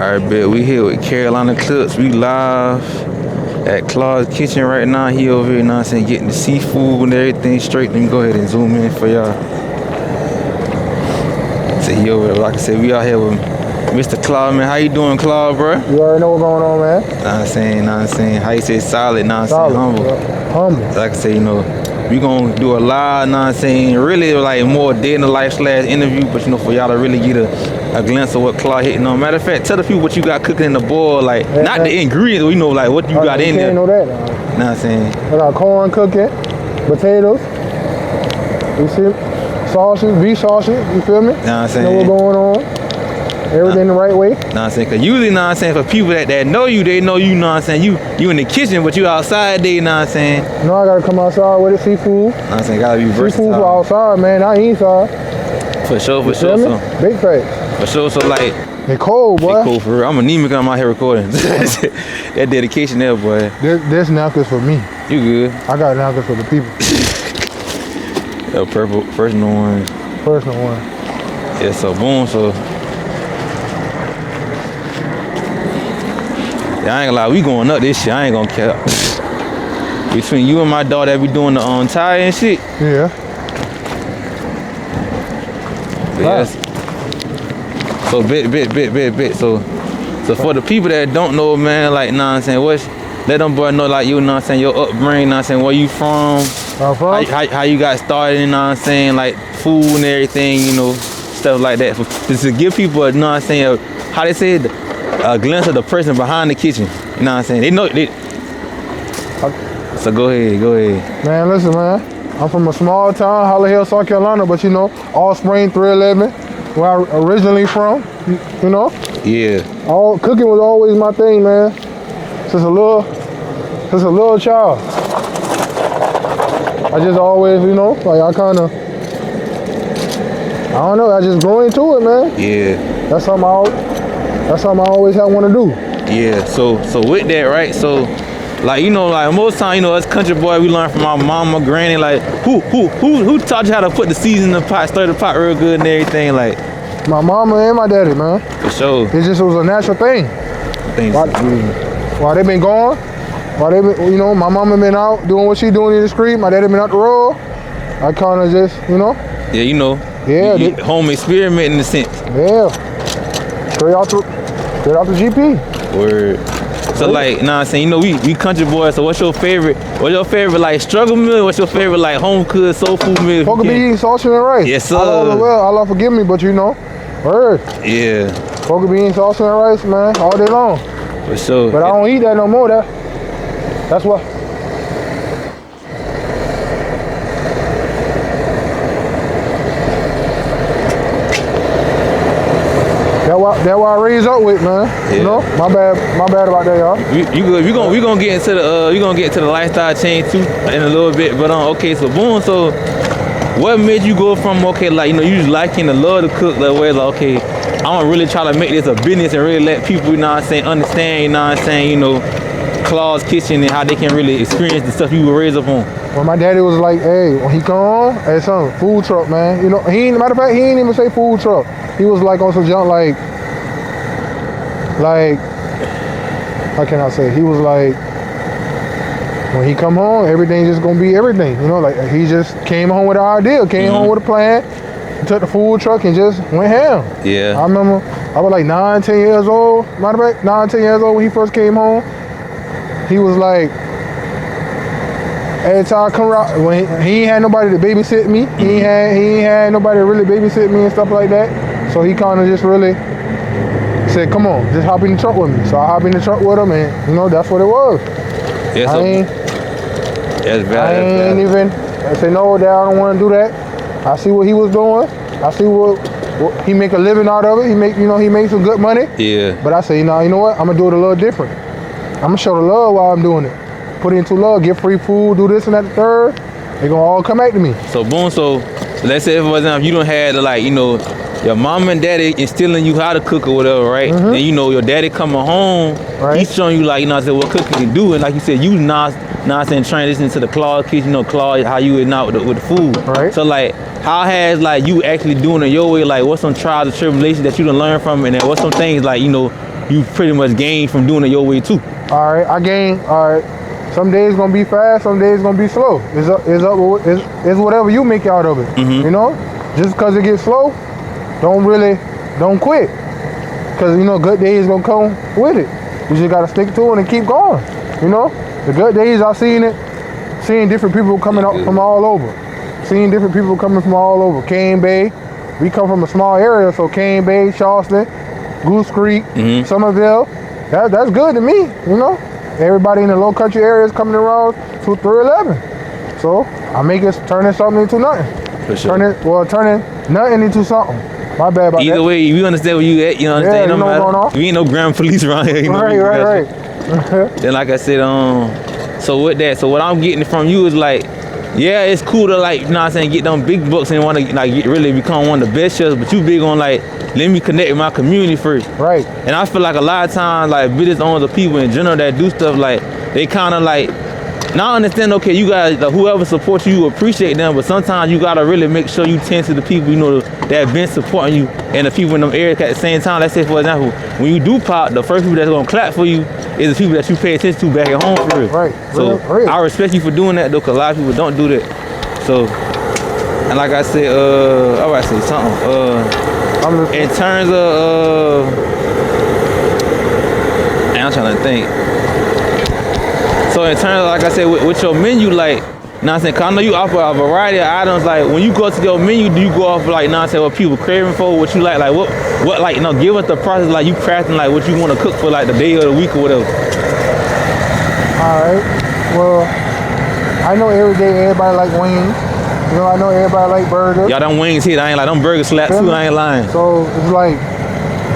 Alright, bet we here with Carolina Clips. We live at Claude's Kitchen right now. He over here, you know what I'm saying, getting the seafood and everything straight. Let me go ahead and zoom in for y'all. So he over there, like I said, we out here with Mr. Claude, man. How you doing, Claude, bro? You already know what's going on, man. Know what I'm saying? How you say solid, know what I'm saying? Humble. Yeah. Humble. Like I say, you know, we gonna do a live, know what I'm saying, really like more day in the life / interview, but you know, for y'all to really get a glimpse of what Claude hitting on. Matter of fact, tell the people what you got cooking in the boil, like, not the ingredients, we know, like, what you got in there. You know that. Know what I'm saying? I got corn cooking, potatoes, you see, sausage, beef sausage, you feel me? Know what I'm saying? Know what's going on. Everything the right way. Know what I'm saying? Cause usually, know what I'm saying, for people that know you, they know you, know what I'm saying, you in the kitchen, but you outside, they, know what I'm saying? No, I gotta come outside with it, seafood. Know what I'm saying? Gotta be versatile. Seafood for outside, man, not inside. For sure, You so. Big facts. For sure, so like. They cold, boy. They cold for real. I'm anemic when I'm out here recording. That dedication there, boy. There's napkins for me. You good. I got napkins for the people. Yo, purple, personal ones. Personal one. Yeah, so boom, so. Yeah, I ain't gonna lie, we going up this shit. I ain't gonna care. Between you and my daughter that be doing the tire and shit. Yeah. Yes. So bit. So for the people that don't know, man, like, know what I'm saying, let them boy know, like, you know what I'm saying, your upbringing, know what I'm saying, where you from, how you got started, you know what I'm saying, like food and everything, you know, stuff like that. Just to give people, you know what I'm saying, how they say it, a glimpse of the person behind the kitchen. You know what I'm saying? They know it. So go ahead. Man, listen, man. I'm from a small town, Holly Hill, South Carolina, but you know, All Spring 311, where I originally from, you know? Yeah. Cooking was always my thing, man. Since a little child. I just always, you know, like I don't know, I just grew into it, man. Yeah. That's something I always have want to do. Yeah, so with that, right? So, like, you know, like most time, you know, us country boy, we learn from our mama, granny. Like, who taught you how to put the season in the pot, stir the pot real good and everything? Like, my mama and my daddy, man. For sure. It was a natural thing. While they been gone, you know, my mama been out doing what she doing in the street. My daddy been out the road. I kind of just, you know. Yeah, you know. Yeah. Home experiment in a sense. Yeah. Straight out the GP. Word. So like, nah, I'm saying, you know, we country boys. So what's your favorite like struggle meal? What's your favorite like home cooked soul food meal? Pork and beans, sausage and rice. Yes, sir. Allah forgive me, but you know, word. Yeah. Pork and beans, sausage and rice, man, all day long. For sure. But I don't eat that no more. That's what. That's what I raised up with, man. Yeah. You know, my bad about that, y'all. We gonna get into the lifestyle change too in a little bit, but okay, so boom, so what made you go from like, you know, you just liking to love to cook, like where like, okay, I'm gonna really try to make this a business and really let people, you know what I'm saying, understand, you know what I'm saying, you know, Claude's Kitchen and how they can really experience the stuff you were raised up on. Well, my daddy was like, hey, when he come home, hey son, food truck, man. You know, matter of fact, he ain't even say food truck. He was like on some junk like, how can I say? He was like, when he come home, everything just gonna be everything. You know, like he just came home with an idea, home with a plan, took the food truck and just went ham. Yeah. I remember I was like 9, 10 years old. Matter of fact, 9, 10 years old when he first came home. He was like, every time I come around, when he ain't had nobody to babysit me, he ain't had nobody to really babysit me and stuff like that. So he kind of just really said, come on, just hop in the truck with me. So I hop in the truck with him and, you know, that's what it was. Yeah, so I say, no, Dad, I don't want to do that. I see what he was doing. I see what he make a living out of it. He make some good money. Yeah. But I say, you know what? I'm going to do it a little different. I'm going to show the love while I'm doing it. Put it into love, get free food, do this and that, the third. They going to all come back to me. So, boom, so let's say, for example, you don't have, like, you know, your mom and daddy instilling you how to cook or whatever, right? And you know, your daddy coming home, he's showing you, like, you know, what cooking can do. And like you said, you saying transition to the Claude Kitchen, you know, Claude, how you eating out with the food. Right. So, like, how has, like, you actually doing it your way? Like, what's some trials and tribulations that you done learn from? And then what's some things, like, you know, you pretty much gain from doing it your way too. All right, I gain. All right, some days gonna be fast, some days gonna be slow. It's whatever you make out of it. You know, just because it gets slow, don't quit. Because you know, good days gonna come with it. You just gotta stick to it and keep going. You know, the good days I've seeing different people coming up from all over. Seeing different people coming from all over. Cane Bay, we come from a small area, so Cane Bay, Charleston, Goose Creek, Somerville. That's good to me, you know. Everybody in the low country areas coming around to 311. So I make it turning something into nothing. For sure. Turning nothing into something. My bad about Either that. way, we understand where you at. You know what I'm saying? You know what's going on. We ain't no ground police around here. You know, Right. Then like I said, so with that, so what I'm getting from you is like, yeah, it's cool to like, you know what I'm saying, get them big bucks and want to like really become one of the best chefs, but you big on like, let me connect with my community first. Right. And I feel like a lot of times, like business owners or people in general that do stuff, like they kind of like, now I understand, okay, you guys, like, whoever supports you, you appreciate them, but sometimes you gotta really make sure you tend to the people you know that have been supporting you and the people in them areas at the same time. Let's say, for example, when you do pop, the first people that's gonna clap for you is the people that you pay attention to back at home for real. Right. So Real. I respect you for doing that though, cause a lot of people don't do that. So, and like I said, I was say something. In terms of, I'm trying to think. So in terms of, like I said, with your menu, like, you know what I'm saying, cause I know you offer a variety of items, like when you go to your menu, do you go off like, you know what I'm saying, what people craving for, what you like what like, you know, give us the process, like you crafting like what you want to cook for like the day or the week or whatever. All right, well, I know every day everybody like wings. You know, I know everybody like burgers. Y'all them wings hit, I ain't like, them burgers slap too, I ain't lying. So it's like,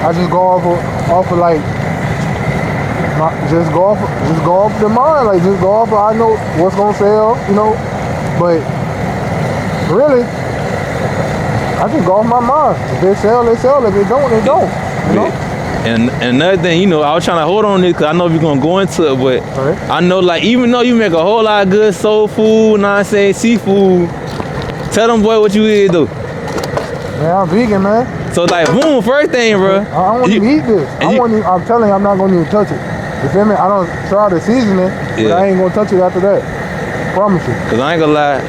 I just go off of like, just go off the mind, like just go off of, I know what's gonna sell, you know, but really, I just go off my mind. If they sell, they sell. If they don't, they don't. You know? And another thing, you know, I was trying to hold on to this because I know we're gonna go into it, but I know, like, even though you make a whole lot of good soul food, you know what I'm saying, seafood, tell them boy what you is though. Man, I'm vegan, man. So like, boom, first thing, bro. I don't want to eat this. I'm telling you, I'm not gonna even touch it. You feel me? I don't try to season it, but I ain't gonna touch it after that. Promise you. Cause I ain't gonna lie,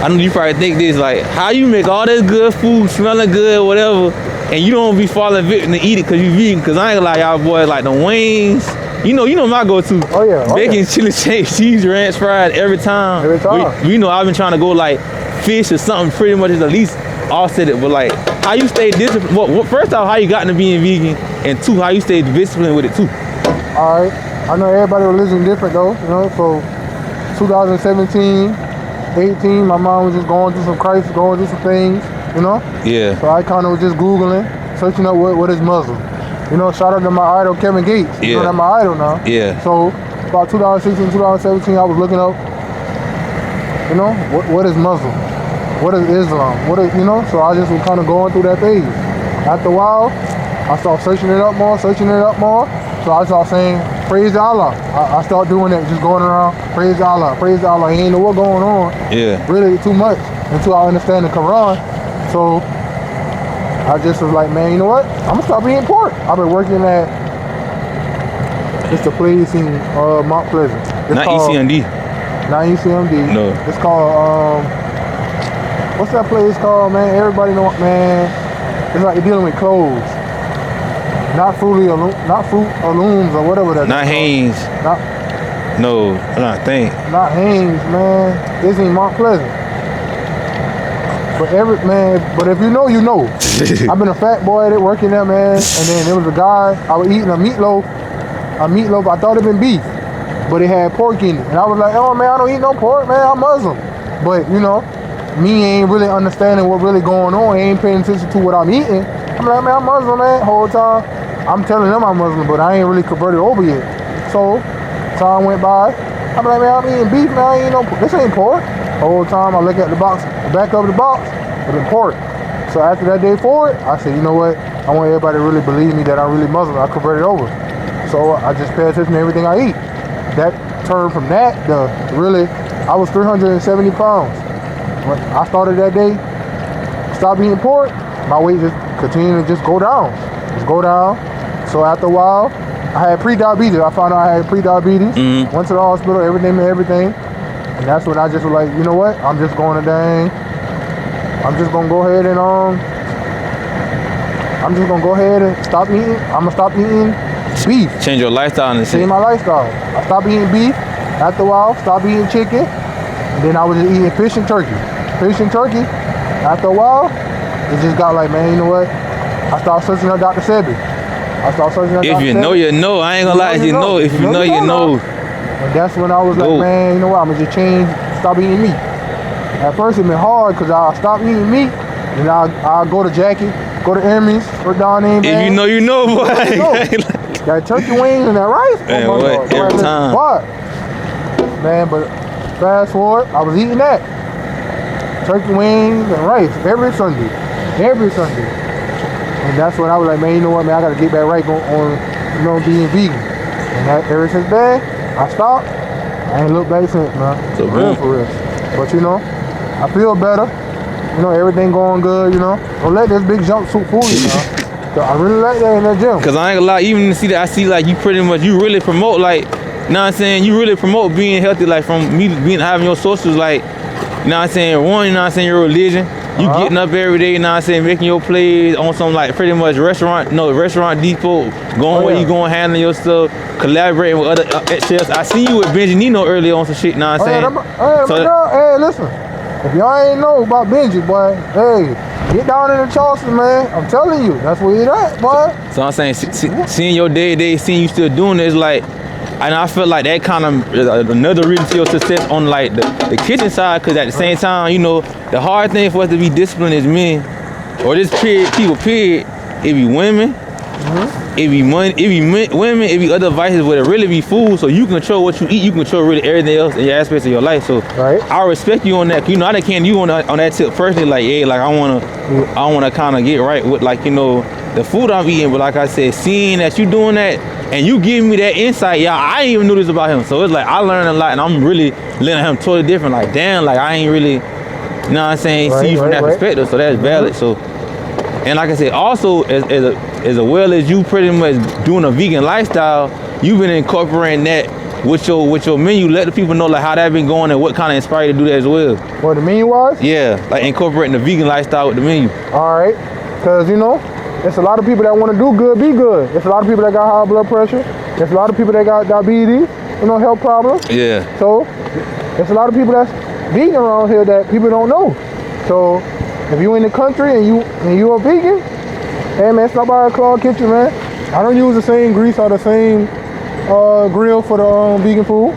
I know you probably think this, like, how you make all this good food, smelling good, whatever, and you don't be falling victim to eat it cause you vegan? Cause I ain't gonna lie, y'all boys, like the wings, you know my go-to. Oh yeah. Bacon, chili cheese, ranch fried every time. Every time. You know, I've been trying to go like fish or something pretty much at least offset it, but like, how you stay disciplined? Well, first off, how you got into being vegan, and two, how you stay disciplined with it too. All right, I know everybody's religion different though, you know, so 2017, 18, my mom was just going through some crisis, going through some things, you know? Yeah. So I kind of was just Googling, searching up what is Muslim. You know, shout out to my idol, Kevin Gates. You know, that's my idol now. Yeah. So about 2016, 2017, I was looking up, you know, what is Muslim? What is Islam? What is, you know? So I just was kind of going through that phase. After a while, I started searching it up more. So I started saying, praise Allah. I started doing that, just going around, praise Allah. You ain't know what's going on. Yeah. Really too much until I understand the Quran. So I just was like, man, you know what? I'm gonna start being pork. I've been working at, it's the place in Mount Pleasant. Not ECMD. Not ECMD. No. It's called, what's that place called, man? Everybody know, man. It's like you're dealing with clothes. Not Fruit Looms or whatever that is. Not Haynes. No, I don't think. Not Haynes, man. It's in Mount Pleasant. But if you know, you know. I've been a fat boy at it, working there, man. And then there was a guy, I was eating a meatloaf, I thought it been beef, but it had pork in it. And I was like, oh man, I don't eat no pork, man, I'm Muslim. But you know, me ain't really understanding what really going on, ain't paying attention to what I'm eating. I'm like, man, I'm Muslim, man, whole time. I'm telling them I'm Muslim, but I ain't really converted over yet. So, time went by, I'm like, man, I'm eating beef, man, I ain't no, this ain't pork. The whole time I look at the box, the back of the box, it been pork. So after that day forward, I said, you know what, I want everybody to really believe me that I'm really Muslim. I converted over. So I just pay attention to everything I eat. That turned from that to really, I was 370 pounds. When I started that day, stopped eating pork, my weight just continued to just go down. So after a while, I had pre-diabetes. I found out I had pre-diabetes. Went to the hospital, everything. And that's when I just was like, you know what? I'm just going I'm just gonna go ahead and stop eating. I'm gonna stop eating beef. Change your lifestyle and Change my lifestyle. I stopped eating beef. After a while, stopped eating chicken. And then I was just eating fish and turkey. After a while, it just got like, man, you know what? I started searching up Dr. Sebi. If you know, you know. I ain't gonna lie. If you know, you know. And that's when I was like, man, you know what? I'm gonna just stop eating meat. At first it been hard because I stopped eating meat. And I'll go to Jackie, go to Emmy's, or down there. If you know, you know, boy. That turkey wings and that rice. Man, what? Every time. What? Man, but fast forward, I was eating that. Turkey wings and rice every Sunday. And that's when I was like, man, you know what, man, I gotta get back right on being vegan. And that, ever since then, I stopped. I ain't looked back since, man. So for real. But you know, I feel better. You know, everything going good, you know. Don't let this big jumpsuit fool you, man. I really like that in that gym. Cause I ain't gonna lie, even to see that, I see like you pretty much, you really promote like, you know what I'm saying, you really promote being healthy, like from me having your socials, like, you know what I'm saying, one, you know what I'm saying, your religion, you getting up every day, you know what I'm saying, making your plays on some like pretty much restaurant depot, going where you going, handling your stuff, collaborating with other chefs. I see you with Benjanino earlier on some shit, you know what I'm saying? Hey, listen, if y'all ain't know about Benji, boy, hey, get down in the Charleston, man. I'm telling you, that's where you at, boy. So I'm saying, seeing your day-to-day, seeing you still doing it, is like, and I feel like that kind of is another reason to your success on like the kitchen side, because at the same time, you know, the hard thing for us to be disciplined as men, or this people, it be women, it be money, it be women, it be other vices, but it really be food. So you control what you eat, you control really everything else in your aspects of your life. So I respect you on that. You know, I can't you on that tip personally, like, yeah, like I wanna kind of get right with, like, you know, the food I'm eating. But like I said, seeing that you doing that and you giving me that insight, yeah, I ain't even knew this about him. So it's like I learned a lot, and I'm really letting him totally different. Like, damn, like I ain't really, you know what I'm saying, see you from that perspective. So that's valid. So, and like I said, also as well as you pretty much doing a vegan lifestyle, you've been incorporating that with your menu. Let the people know like how that been going and what kind of inspired you to do that as well. What the menu was? Yeah, like incorporating the vegan lifestyle with the menu. All right, because you know, there's a lot of people that want to do good, be good. There's a lot of people that got high blood pressure. There's a lot of people that got diabetes, you know, health problems. Yeah. So there's a lot of people that's vegan around here that people don't know. So if you in the country and you a vegan, hey man, stop by a Claude Kitchen, man. I don't use the same grease or the same grill for the vegan food.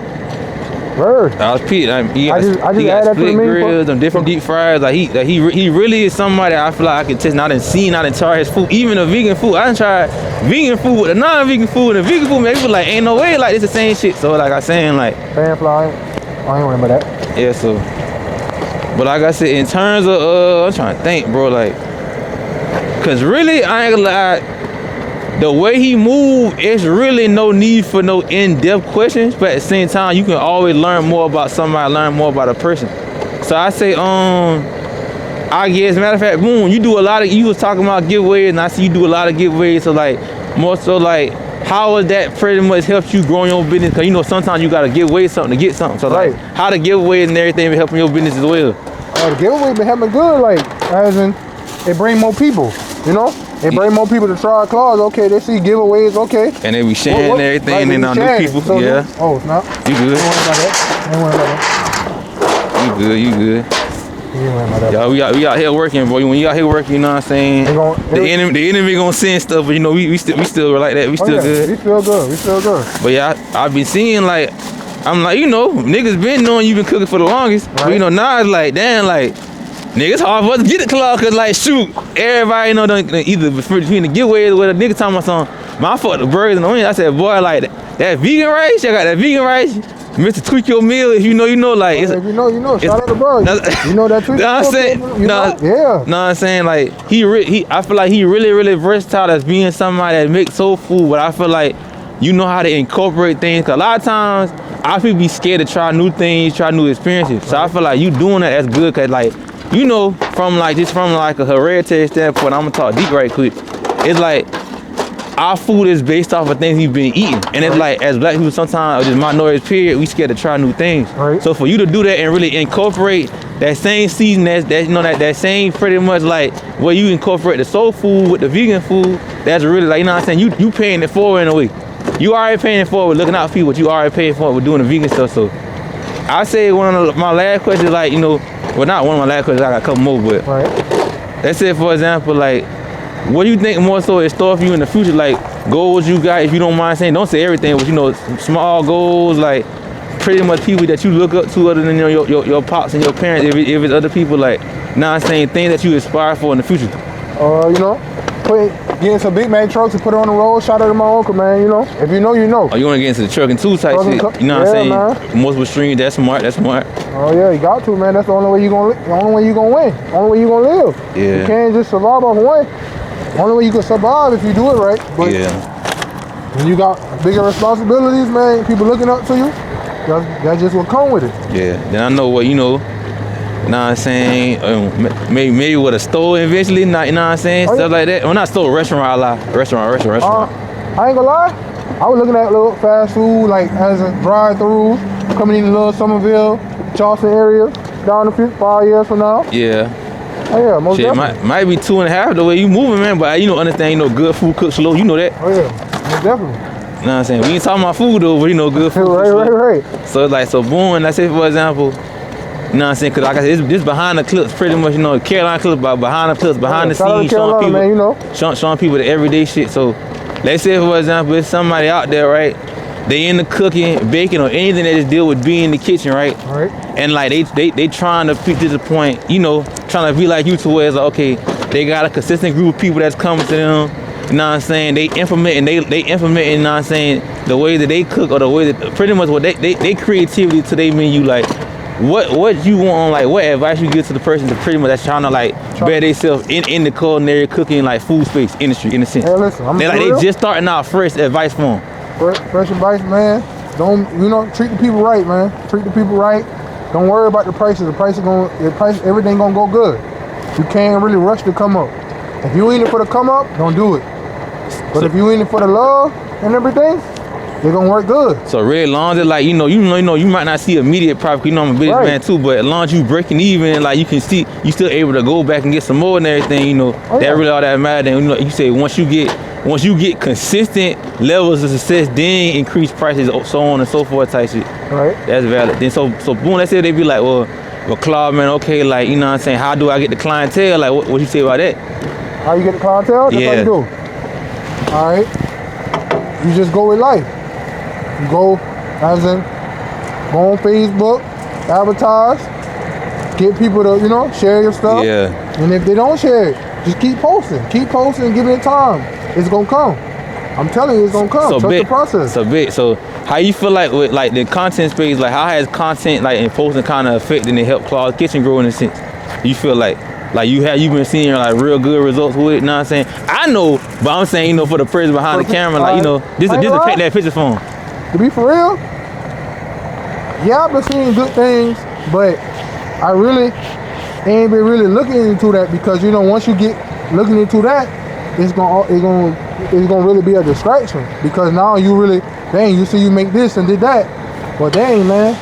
Word. I was Pete. He I just got split grills and different deep fryers. Like he really is somebody I feel like I can test. I done try his food, even the vegan food. I done tried vegan food with the non-vegan food, and the vegan food make me like ain't no way like it's the same shit. So like I saying like fan fly, I ain't worried about that. Yeah, so. But like I said, in terms of I'm trying to think, bro, like, cause really I ain't gonna lie. The way he moved, it's really no need for no in-depth questions, but at the same time, you can always learn more about somebody, learn more about a person. So I say, I guess, matter of fact, boom, you was talking about giveaways, and I see you do a lot of giveaways, so like, more so like, how has that pretty much helped you grow your business? Because you know, sometimes you gotta give away something to get something. So like, how the giveaways and everything been helping your business as well? The giveaways been helping good, like, as in, it bring more people, you know? They bring more people to try Claws. Okay, they see giveaways. Okay, and they be sharing everything, and new people. So yeah. Oh, it's not. You good? Ain't worried about that. You good? Y'all, we out here working, boy. When you out here working, you know what I'm saying. The enemy gonna send stuff, but you know we still like that. We still good. We still good. But yeah, I've been seeing like, I'm like, you know, niggas been knowing you been cooking for the longest. Right. But you know now it's like, damn, like. Nigga, it's hard for us to get the Claw, cause like shoot, everybody you know either between the giveaways or the nigga talking about something. My fuck the burgers and the onions. I said, boy, like that vegan rice, y'all got that vegan rice. Mr. Tweak your meal, if you know, like it's, if you know. Shout out to bro. You know that tweak. Know what I'm saying? Yeah. Know what I'm saying? Like I feel like he really versatile as being somebody that makes soul food, but I feel like you know how to incorporate things. Cause a lot of times I people be scared to try new things, try new experiences. So I feel like you doing that that's good, cause like. You know, from like a hereditary standpoint, I'm gonna talk deep right quick. It's like our food is based off of things we've been eating. And it's like, as black people sometimes, or just minorities period, we scared to try new things. Right. So for you to do that and really incorporate that same season, that same pretty much like where you incorporate the soul food with the vegan food, that's really like, you know what I'm saying? You paying it forward in a way. You already paying it forward with looking out for people, but you already paying for it with doing the vegan stuff. So I say one of my last questions, like, you know, well, not one of my last questions, I got a couple more, but let's say, for example, like, what do you think more so in store for you in the future? Like, goals you got, if you don't mind saying, don't say everything, but, you know, small goals, like, pretty much people that you look up to other than, you know, your pops and your parents, if it's other people, like, not saying things that you aspire for in the future. You know, getting some big man trucks and put it on the road. Shout out to my uncle, man. You know, if you know, you know. Oh, you want to get into the trucking too type shit? You know what I'm saying? Man. Multiple streams. That's smart. That's smart. Oh yeah, you got to, man. That's the only way you gonna win. The only way you gonna live. Yeah. You can't just survive off one. The only way you can survive if you do it right. But yeah. when you got bigger responsibilities, man, people looking up to you, that's just what come with it. Yeah. Then I know what, you know. You know what I'm saying? Maybe with a store eventually, you know what I'm saying? Stuff like that. Well, not store, restaurant, I lie. Restaurant. I ain't gonna lie. I was looking at little fast food, like as a drive-through, coming in the little Somerville, Charleston area, down the 5 years from now. Yeah. Oh yeah, most shit, definitely. Might be 2.5 the way you moving, man. But you know, understand, you know, good food cooked slow. You know that. Oh yeah, most definitely. You know what I'm saying? We ain't talking about food though, but you know, good food. Right. So it's like, so boom, let's say for example, you know what I'm saying? Cause like I said, this behind the clips pretty much, you know, Carolina clips, behind the clips, behind the scenes, showing people, man, you know. showing people the everyday shit. So let's say for example, it's somebody out there, right? They into cooking, baking, or anything that just deal with being in the kitchen, right? Right. And like they trying to pick to the point, you know, trying to be like you to where it's like, okay, they got a consistent group of people that's coming to them. You know what I'm saying? They implement, you know what I'm saying, the way that they cook or the way that pretty much what they creativity to their menu, like what you want, like what advice you give to the person to pretty much that's trying to like better themselves in the culinary cooking like food space industry in a sense. Hey, listen, they just starting out fresh advice for them. Fresh advice, man. Don't, you know, treat the people right, man. Treat the people right. Don't worry about the prices. Everything gonna go good. You can't really rush to come up. If you in it for the come up, don't do it. But if you in it for the love and everything, they're gonna work good. So really, long as like you might not see immediate profit. You know I'm a businessman too, but as long as you breaking even, like you can see, you still able to go back and get some more and everything. You know that really all that matters. And you know, you say once you get consistent levels of success, then increase prices, so on and so forth type shit. Right. That's valid. Then so boom, let's say they be like, well Claude, man, okay, like you know what I'm saying, how do I get the clientele? Like what you say about that? How you get the clientele? That's how you do. All right. You just go with life. You go, as in, go on Facebook, advertise, get people to, you know, share your stuff. Yeah. And if they don't share it, just keep posting, giving it time. It's gonna come. I'm telling you, it's gonna come. Trust the process. So how you feel like with like the content space, like how has content like and posting kind of affected and helped Claude's Kitchen grow in a sense? You feel like you've been seeing like real good results with it, you know what I'm saying? I know, but I'm saying, you know, for the person behind the camera, like, you know, this is paint that picture for him. To be for real, yeah, I've been seeing good things, but I really ain't been really looking into that because, you know, once you get looking into that, it's gonna really be a distraction because now you really, dang, you see you make this and did that. Well, dang, man.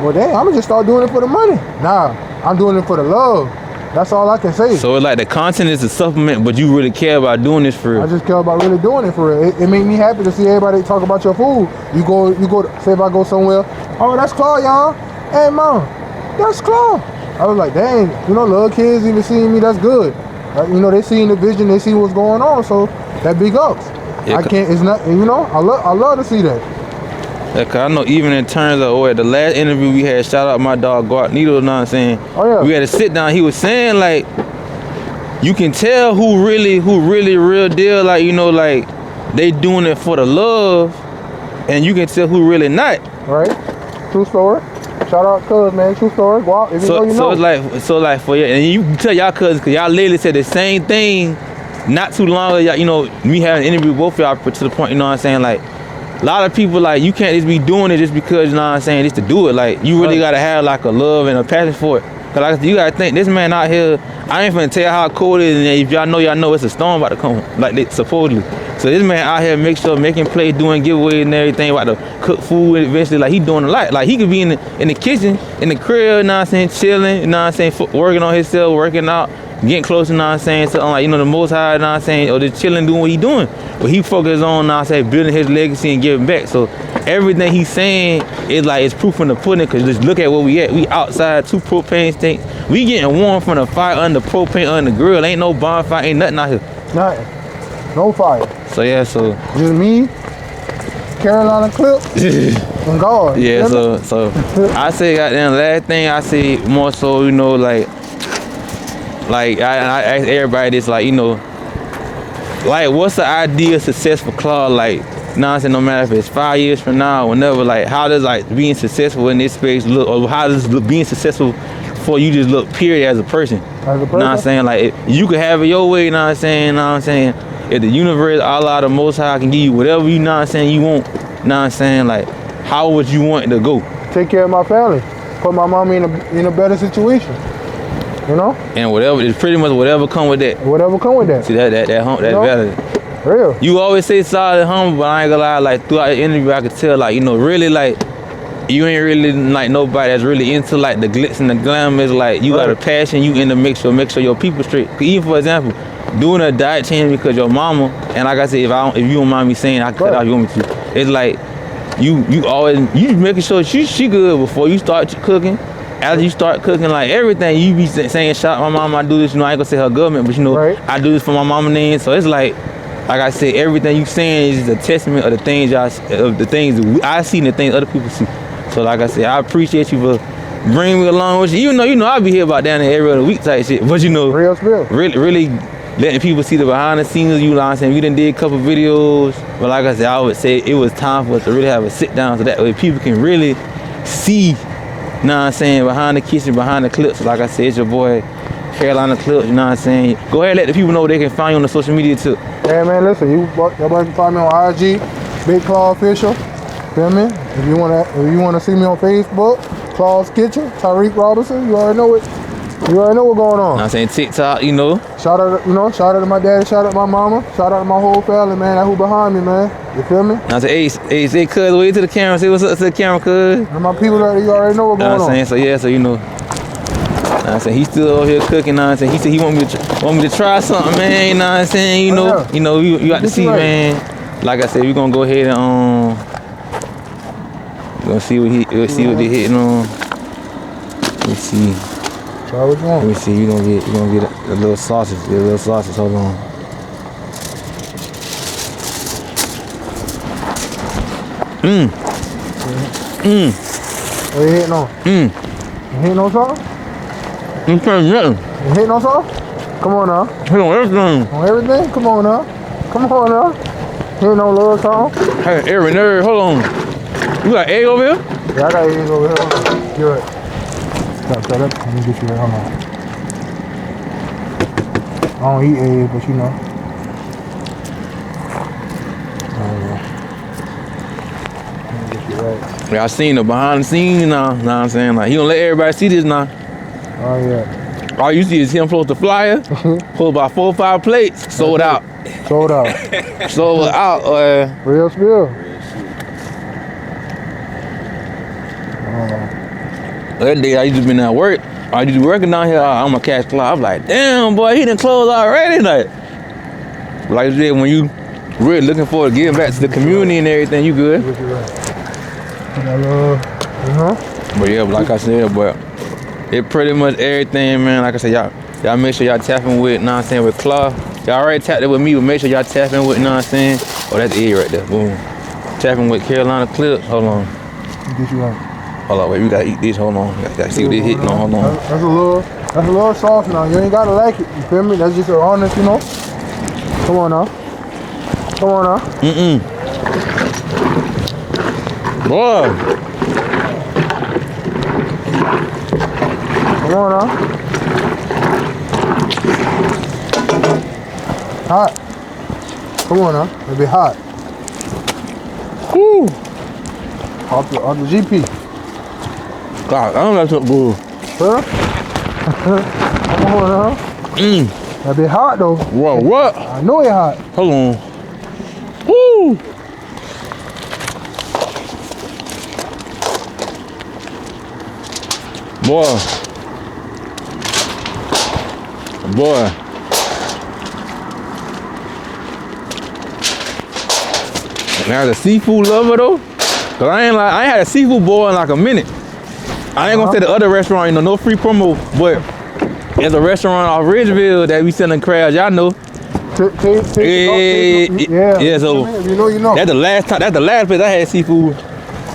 Well, dang, I'm gonna just start doing it for the money. Nah, I'm doing it for the love. That's all I can say. So it's like the content is a supplement, but you really care about doing this for real. I just care about really doing it for real. It made me happy to see everybody talk about your food. You go, say if I go somewhere, oh, that's Claude, y'all. Hey, mom, that's Claude. I was like, dang, you know, little kids even seeing me, that's good. You know, they seeing the vision, they see what's going on, so that big ups. Yeah, it's not, you know, I love to see that. Yeah, cause I know even in terms of the last interview we had, shout out my dog Guard Needle, you know what I'm saying? Oh yeah. We had to sit down, he was saying like, you can tell who really real deal, like, you know, like they doing it for the love, and you can tell who really not. Right, true story. Shout out cuz, man, true story. Go out, if you know, you know. It's like for you, and you tell y'all cuz y'all literally said the same thing not too long ago, you know, me having an interview with both of y'all to the point, you know what I'm saying, like, a lot of people, like, you can't just be doing it just because, you know what I'm saying, just to do it. Like, you really got to have, like, a love and a passion for it. Cause like you gotta think, this man out here, I ain't finna tell you how cold it is, and if y'all know it's a storm about to come, like they supposedly. So this man out here making plays, doing giveaways and everything, about to cook food eventually, like he doing a lot. Like he could be in the kitchen, in the crib, you know what I'm saying, chilling, you know what I'm saying, working on himself, working out, getting closer, you know what I'm saying, so like, you know, the Most High, you know what I'm saying, or just chilling, doing what he doing. But he focused on, you know what I'm saying, building his legacy and giving back. So everything he's saying is like, it's proof in the pudding, cause just look at where we at. We outside, 2 propane tanks. We getting warm from the fire under propane under the grill. Ain't no bonfire, ain't nothing out here. Nothing. No fire. So yeah, so just me, Carolina clip, and God. Yeah, so I say goddamn last thing I say more so, you know, like I ask everybody this, like, you know, like what's the ideal success for Claude, like, you know what I'm saying, no matter if it's 5 years from now or whenever, like how does like being successful in this space look, or how does being successful for you just look period as a person? As a person? You know what I'm saying? Like you could have it your way, you know what I'm saying, you know what I'm saying? If the universe, Allah, the Most High can give you whatever you know what I'm saying you want, you know what I'm saying, like how would you want it to go? Take care of my family, put my mom in a better situation, you know? And whatever, it's pretty much whatever come with that. Whatever come with that. See that's valid. Real. You always say solid and humble, but I ain't gonna lie, like throughout the interview I could tell, like, you know, really like you ain't really like nobody that's really into like the glitz and the glam. Is like you got a passion, you in to make sure your people straight. Even for example, doing a diet change because your mama, and like I said, if you don't mind me saying, I cut out you want me to. It's like you always making sure she good before you start cooking. After you start cooking, like everything you be saying, shout my mama, I do this. You know, I ain't gonna say her government, but you know, I do this for my mama name. So it's like I said, everything you saying is a testament of the things that I see and the things other people see. So like I said, I appreciate you for bringing me along with you. Even though I be here about down there every other week type shit, but you know, really letting people see the behind the scenes. You know what I'm saying? We done did a couple videos, but like I said, I would say it was time for us to really have a sit down so that way people can really see, you know what I'm saying, behind the kitchen, behind the clips. Like I said, it's your boy Carolina Clips, you know what I'm saying? Go ahead and let the people know they can find you on the social media too. Yeah, man, listen, y'all can find me on IG, Big Claw Official. Feel me? If you wanna see me on Facebook, Claw's Kitchen, Tariq Robinson, you already know what going on. I'm saying TikTok, you know. Shout out to my daddy, shout out to my mama, shout out to my whole family, man. That who behind me, man. You feel me? I say, hey, say cuz, wait to the camera, say what's up to the camera, cuz. And my people, you already know what's going on. I'm saying, so yeah, so you know. I'm saying, he's still over here cooking, you know what I'm saying? He said he want me to try something, man, you know what I'm saying? You know, you got to see, man. Like I said, we're gonna go ahead and we're gonna see what they hitting on. Let me see. Try what you want. Let me see. You gonna get a little sausage. Get a little sausage. Hold on. What you hitting on? You hitting on something? I'm trying nothing. You hitting on something? Come on now. Hit on everything. On everything? Come on now. Come on now. Hitting on little something? Hey, every nerd. Hold on. You got egg over here? Yeah, I got eggs over here. You're right. Stop, let me get you that. Hold on. I don't eat eggs, but you know. Let me get you right. Yeah, I seen the behind the scenes now. Know what I'm saying? Like, he gonna let everybody see this now. Oh, yeah. All you see is him post the flyer, pull about 4 or 5 plates, sold out. Sold out. Sold out. Real spill. That day I used to been at work. I used to be working down here. I'm a cash cloud. I'm like, damn, boy, he done closed already. Like I said, when you really looking forward to giving back to the community and everything, you good. But yeah, but like I said, but it pretty much everything, man. Like I said, y'all make sure y'all tapping with, know what I'm saying, with Claw. Y'all already tapped it with me, but make sure y'all tapping with, know what I'm saying. Oh, that's the E right there. Boom. Tapping with Carolina Clips. Hold on. Get you right. Hold on, wait, we gotta eat this. Hold on. Gotta see what they hitting on. Hold on. That's a little sauce now. You ain't gotta like it. You feel me? That's just honest, you know. Come on now. Come on now. Boy. Come on now. Hot. Come on now. It'll be hot. Woo. Off the GP. God, I don't like that bull. Huh? Come on now. That bit hot though. Whoa, what? I know it hot. Hold on. Woo! Boy. Now the seafood lover though, cause I ain't had a seafood boil in like a minute. I ain't gonna say the other restaurant, no free promo, but there's a restaurant off Ridgeville that we selling crabs. Y'all know. Yeah. So you know. That's the last place I had seafood,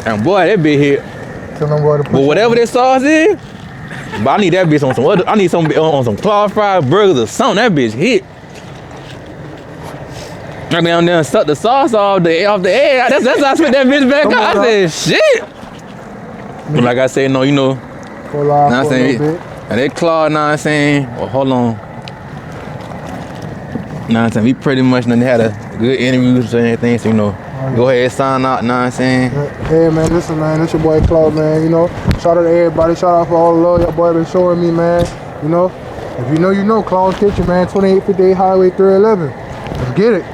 and boy, that bitch hit. Tell them boy to push But whatever this sauce is, but I need that bitch on some other. I need some on some claw fried burgers or something. That bitch hit. I down there and suck the sauce off the egg. That's how I spit that bitch back up. I said shit. But like I said, no, you know. Pull off Now I'm saying, and they claw. Now I'm saying, well, hold on. Now I'm saying, we pretty much done had a good interviews and everything. So you know, go ahead sign out. Now I'm saying. Hey man, listen man, it's your boy Claude, man. You know, shout out to everybody. Shout out for all the love your boy been showing me, man. You know, if you know, Clown's Kitchen, man. 2858 Highway 311. Let's get it.